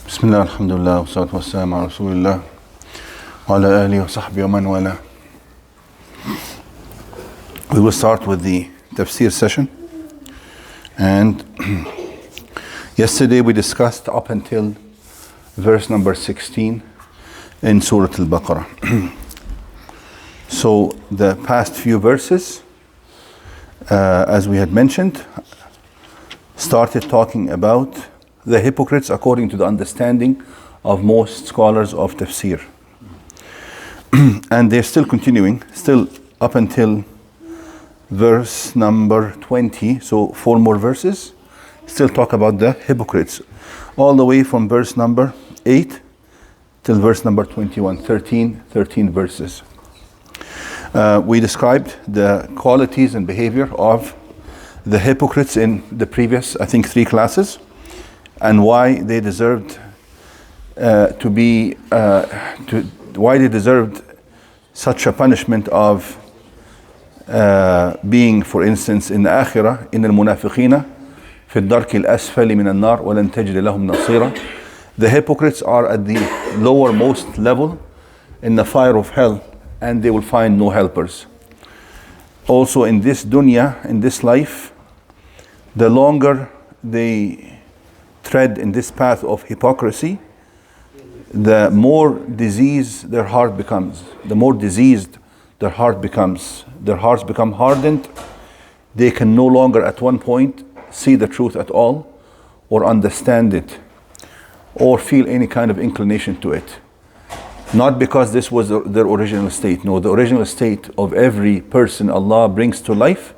Bismillah, alhamdulillah, wa salatu wa salam ala rasulillah wa ala alihi wa sahbihi wa man wala. We will start with the tafsir session. And yesterday we discussed up until verse number 16 in Surah Al-Baqarah. So the past few verses, as we had mentioned, started talking about the hypocrites according to the understanding of most scholars of tafsir. And they're still continuing, still up until verse number 20, so 4 more verses, still talk about the hypocrites, all the way from verse number 8 till verse number 21, 13 verses. We described the qualities and behavior of the hypocrites in the previous, I think, 3 classes, and why they deserved why they deserved such a punishment of being, for instance, in the Akhirah, in al-munafiqina fi ad-darki al-asfali min an-nar wa lan tajid lahum nasira. The hypocrites are at the lowermost level in the fire of hell, and they will find no helpers. Also in this dunya, in this life, the longer they tread in this path of hypocrisy, the more diseased their heart becomes. The more diseased their heart becomes. Their hearts become hardened. They can no longer at one point see the truth at all, or understand it, or feel any kind of inclination to it. Not because this was their original state. No, the original state of every person Allah brings to life,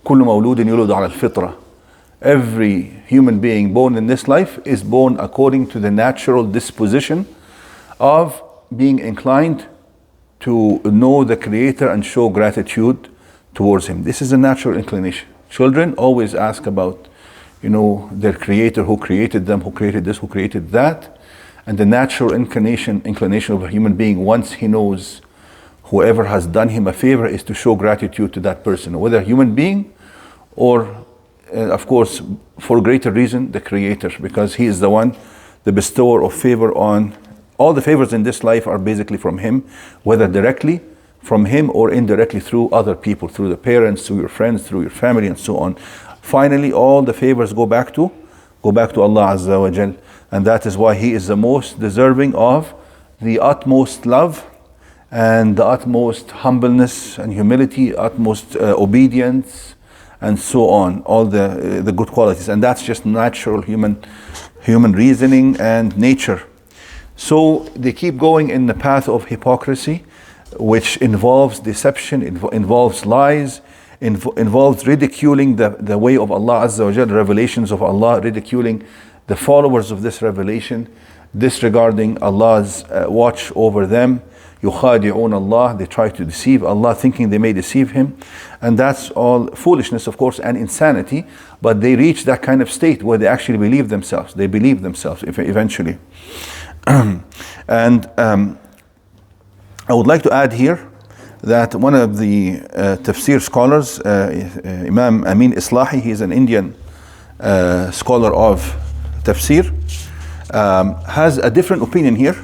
كل مولود يولد على الفطرة. Every human being born in this life is born according to the natural disposition of being inclined to know the Creator and show gratitude towards Him. This is a natural inclination. Children always ask about, their Creator, who created them, who created this, who created that. And the natural inclination of a human being, once he knows whoever has done him a favor, is to show gratitude to that person, whether a human being or of course, for greater reason, the Creator, because He is the one, the bestower of favor on all the favors in this life are basically from Him, whether directly from Him or indirectly through other people, through the parents, through your friends, through your family, and so on. Finally, all the favors go back to Allah Azza wa Jal, and that is why He is the most deserving of the utmost love and the utmost humbleness and humility, utmost obedience, and so on, all the good qualities. And that's just natural human reasoning and nature. So they keep going in the path of hypocrisy, which involves deception, involves lies, involves ridiculing the way of Allah Azza wa Jal, the revelations of Allah, ridiculing the followers of this revelation, disregarding Allah's watch over them. يُخَادِعُونَ Allah, they try to deceive Allah, thinking they may deceive Him. And that's all foolishness, of course, and insanity. But they reach that kind of state where they actually believe themselves. They believe themselves eventually. And I would like to add here that one of the tafsir scholars, Imam Amin Islahi, he is an Indian scholar of tafsir, has a different opinion here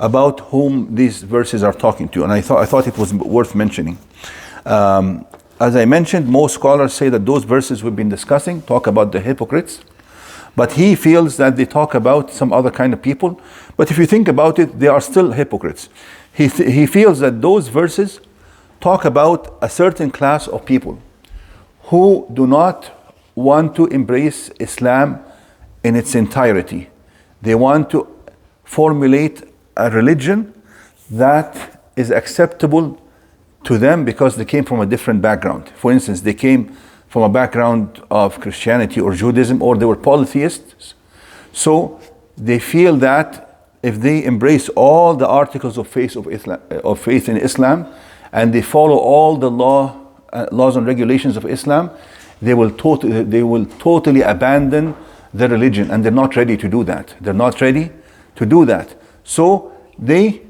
about whom these verses are talking to, and I thought it was worth mentioning. As I mentioned, most scholars say that those verses we've been discussing talk about the hypocrites, but he feels that they talk about some other kind of people. But if you think about it, they are still hypocrites. He feels that those verses talk about a certain class of people who do not want to embrace Islam in its entirety. They want to formulate a religion that is acceptable to them because they came from a different background. For instance, they came from a background of Christianity or Judaism, or they were polytheists. So they feel that if they embrace all the articles of faith in Islam, and they follow all the laws and regulations of Islam, they will totally abandon their religion, and they're not ready to do that. They're not ready to do that. So they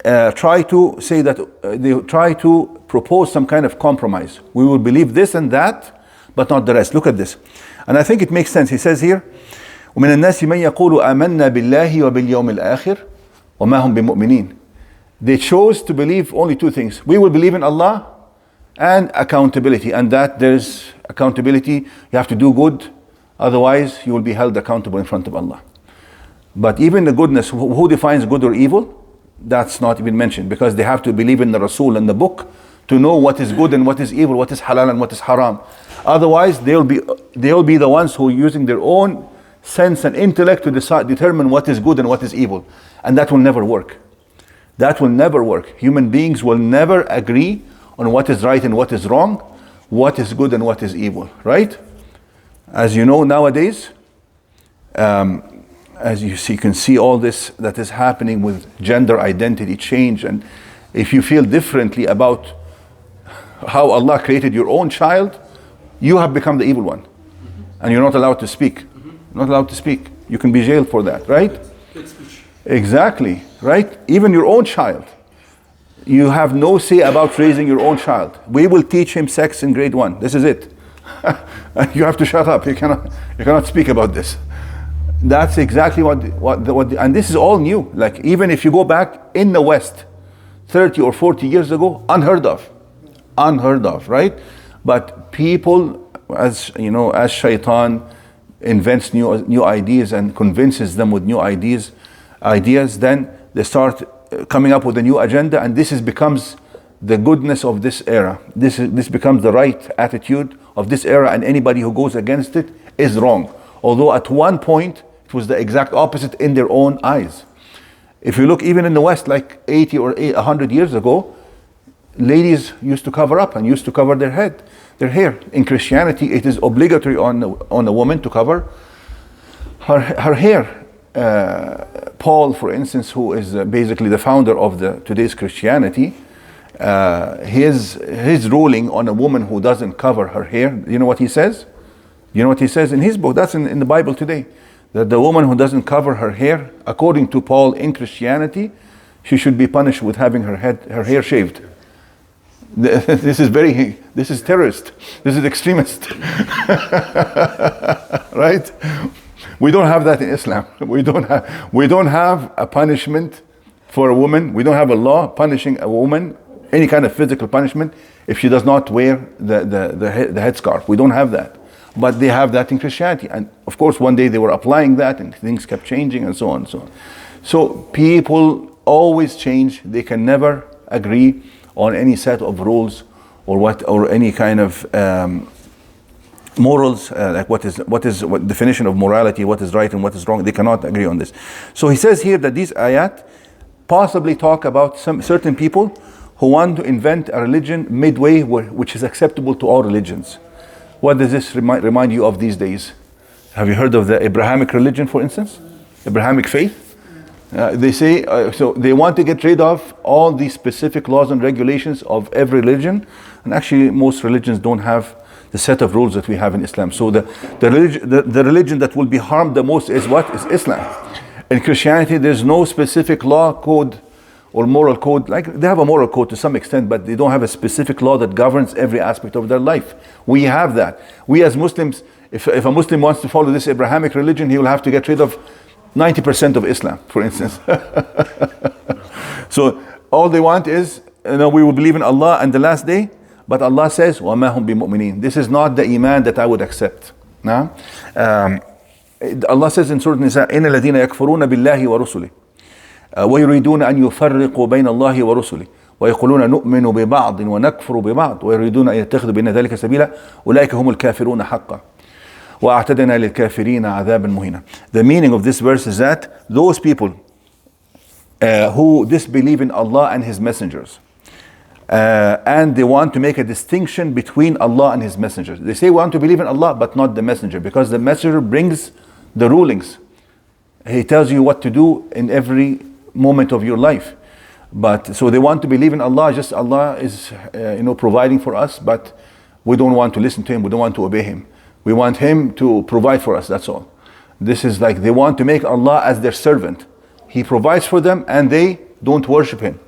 try to say that they try to propose some kind of compromise. We will believe this and that, but not the rest. Look at this. And I think it makes sense. He says here, ومن الناس من يقول آمنا بالله وباليوم الآخر وما هم بمؤمنين. They chose to believe only two things. We will believe in Allah and accountability, and that there's accountability. You have to do good, otherwise you will be held accountable in front of Allah. But even the goodness, who defines good or evil? That's not even mentioned, because they have to believe in the Rasul and the book to know what is good and what is evil, what is halal and what is haram. Otherwise, they'll be the ones who are using their own sense and intellect to determine what is good and what is evil. And that will never work. That will never work. Human beings will never agree on what is right and what is wrong, what is good and what is evil, right? As you know nowadays, as you can see all this that is happening with gender identity change, and if you feel differently about how Allah created your own child, you have become the evil one, and you're not allowed to speak. Not allowed to speak. You can be jailed for that, right? Exactly, right? Even your own child. You have no say about raising your own child. We will teach him sex in grade 1. This is it. You have to shut up. You cannot speak about this. That's exactly what and this is all new. Like, even if you go back in the West 30 or 40 years ago, unheard of, right? But people, as you know, as shaitan invents new ideas and convinces them with new ideas, then they start coming up with a new agenda, and this becomes the goodness of this era. This becomes the right attitude of this era, and anybody who goes against it is wrong. Although at one point it was the exact opposite in their own eyes. If you look even in the West, like 80 or 100 years ago, ladies used to cover up and used to cover their hair. In Christianity, it is obligatory on a woman to cover her hair. Paul, for instance, who is basically the founder of today's Christianity, his ruling on a woman who doesn't cover her hair, you know what he says? You know what he says in his book? That's in the Bible today. That the woman who doesn't cover her hair, according to Paul in Christianity, she should be punished with having her hair shaved. This is terrorist. This is extremist. Right? We don't have that in Islam. We don't have a punishment for a woman. We don't have a law punishing a woman, any kind of physical punishment, if she does not wear the headscarf. We don't have that. But they have that in Christianity. And of course, one day they were applying that and things kept changing and so on and so on. So people always change. They can never agree on any set of rules or any kind of morals, like what definition of morality, what is right and what is wrong. They cannot agree on this. So he says here that these ayat possibly talk about some certain people who want to invent a religion midway, which is acceptable to all religions. What does this remind you of these days? Have you heard of the Abrahamic religion, for instance? Abrahamic faith? They say, so they want to get rid of all these specific laws and regulations of every religion. And actually, most religions don't have the set of rules that we have in Islam. So the religion that will be harmed the most is what? Is Islam. In Christianity, there's no specific law, code, or moral code. Like, they have a moral code to some extent, but they don't have a specific law that governs every aspect of their life. We have that. We as Muslims, if a Muslim wants to follow this Abrahamic religion, he will have to get rid of 90% of Islam, for instance. So all they want is, we will believe in Allah and the last day, but Allah says, وَمَا هُمْ بِمُؤْمِنِينَ. This is not the iman that I would accept. Now, Allah says in Surah Nisa, إِنَّ الَّذِينَ يَكْفُرُونَ بِاللَّهِ وَرُسُلِهِ ويريدون أن يفرقوا بين الله ورسله ويقولون نؤمن ببعض ونكفر ببعض ويريدون أن يتخذوا بين ذلك سبيلا أولئك هم الكافرون حقا وأعتدنا للكافرين عذابا مهينا. The meaning of this verse is that those people who disbelieve in Allah and His messengers, and they want to make a distinction between Allah and His messengers. They say we want to believe in Allah but not the messenger, because the messenger brings the rulings. He tells you what to do in every moment of your life. But so they want to believe in Allah, just Allah is providing for us, but we don't want to listen to Him, we don't want to obey Him. We want Him to provide for us, that's all. This is like they want to make Allah as their servant. He provides for them and they don't worship Him.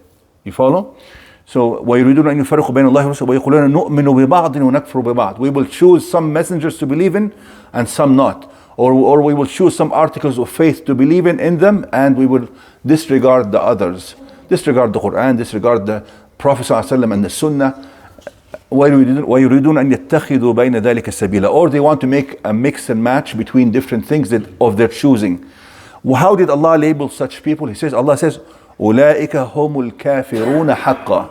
You follow? So وَيُرِيدُونَ أَن يُفَرِّقُوا بَيْنَ اللَّهِ وَرُسُلِهِ وَيَقُولُونَ نُؤْمِنُ بِبَعْضٍ وَنَكْفُرُ بِبَعْضٍ. We will choose some messengers to believe in and some not. or we will choose some articles of faith to believe in them, and we will disregard the others, disregard the Quran, disregard the Prophet ﷺ and the Sunnah. وَيُرِيدُونَ أَنْ يَتَّخِذُوا بَيْنَ ذَلِكَ سَبِيلًا. Or they want to make a mix and match between different things of their choosing. How did Allah label such people? Allah says, أُولَٰئِكَ هُمُ الْكَافِرُونَ حَقًّا.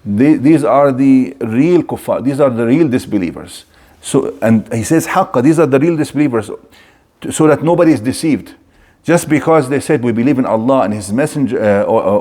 These are the real kuffar, these are the real disbelievers. So, and he says, حَقًّا, these are the real disbelievers, so that nobody is deceived. Just because they said we believe in Allah and His Messenger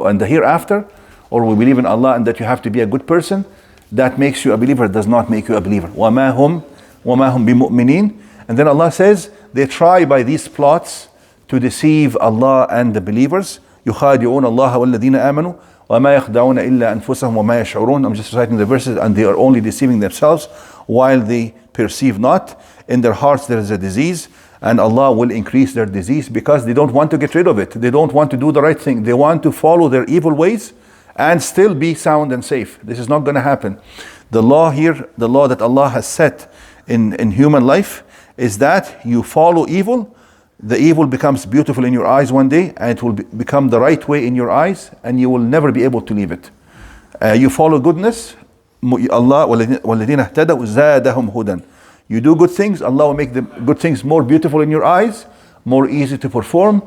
and the hereafter, or we believe in Allah and that you have to be a good person, that makes you a believer, does not make you a believer. وَمَا هُمْ بِمُؤْمِنِينَ. And then Allah says, they try by these plots to deceive Allah and the believers. يُخَادِعُونَ اللَّهَ وَالَّذِينَ آمَنُوا وَمَا يَخْدَعُونَ إِلَّا أَنفُسَهُمْ وَمَا يَشْعُرُونَ. I'm just reciting the verses, and they are only deceiving themselves while they perceive not. In their hearts there is a disease, and Allah will increase their disease because they don't want to get rid of it. They don't want to do the right thing. They want to follow their evil ways and still be sound and safe. This is not going to happen. The law here, the law that Allah has set in human life, is that you follow evil, the evil becomes beautiful in your eyes one day, and it will become the right way in your eyes, and you will never be able to leave it. You follow goodness, Allah وَالَّذِينَ اهْتَدَوْا زَادَهُمْ هُدًى. You do good things, Allah will make the good things more beautiful in your eyes, more easy to perform.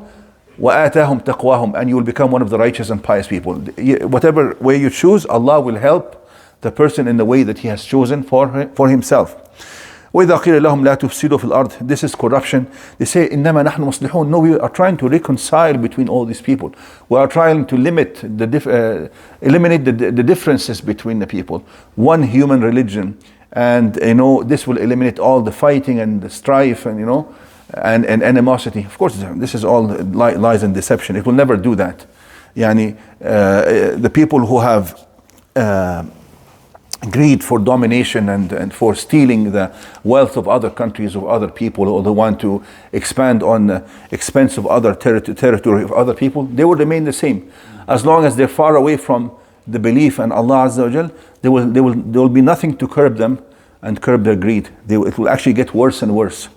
وَآتَاهُمْ تَقْوَاهُمْ. And you will become one of the righteous and pious people. Whatever way you choose, Allah will help the person in the way that He has chosen for Himself. وَإِذَا قِيلَ لَهُمْ لَا تُفْسِدُوا فِي الْأَرْضِ. This is corruption. They say, إِنَّمَا نَحْنُ مُصْلِحُونَ. No, we are trying to reconcile between all these people. We are trying to eliminate the differences between the people. One human religion. And this will eliminate all the fighting and the strife and and animosity. Of course, this is all lies and deception. It will never do that. The people who have greed for domination and for stealing the wealth of other countries, of other people, or they want to expand on the expense of other territory of other people, they will remain the same. As long as they're far away from the belief in Allah Azza wa Jal, there will be nothing to curb them and curb their greed. It will actually get worse and worse.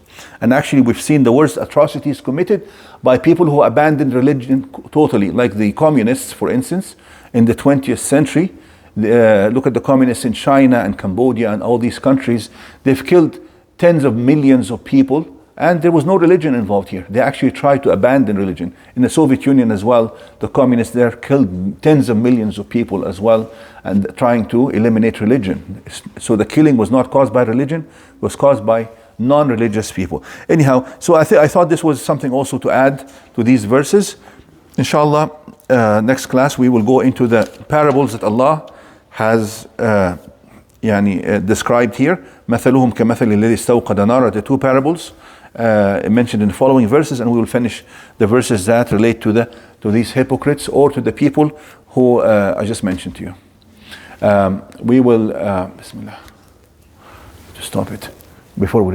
And actually, we've seen the worst atrocities committed by people who abandoned religion totally, like the communists, for instance, in the 20th century. Look at the communists in China and Cambodia and all these countries. They've killed tens of millions of people, and there was no religion involved here. They actually tried to abandon religion. In the Soviet Union as well, the communists there killed tens of millions of people as well, and trying to eliminate religion. So the killing was not caused by religion, it was caused by non-religious people. Anyhow, so I thought this was something also to add to these verses. Inshallah, next class we will go into the parables that Allah has described here. مثلهم كمثل الذي استوقد نارا, the two parables mentioned in the following verses, and we will finish the verses that relate to these hypocrites or to the people who I just mentioned to you. We will Bismillah, just stop it before we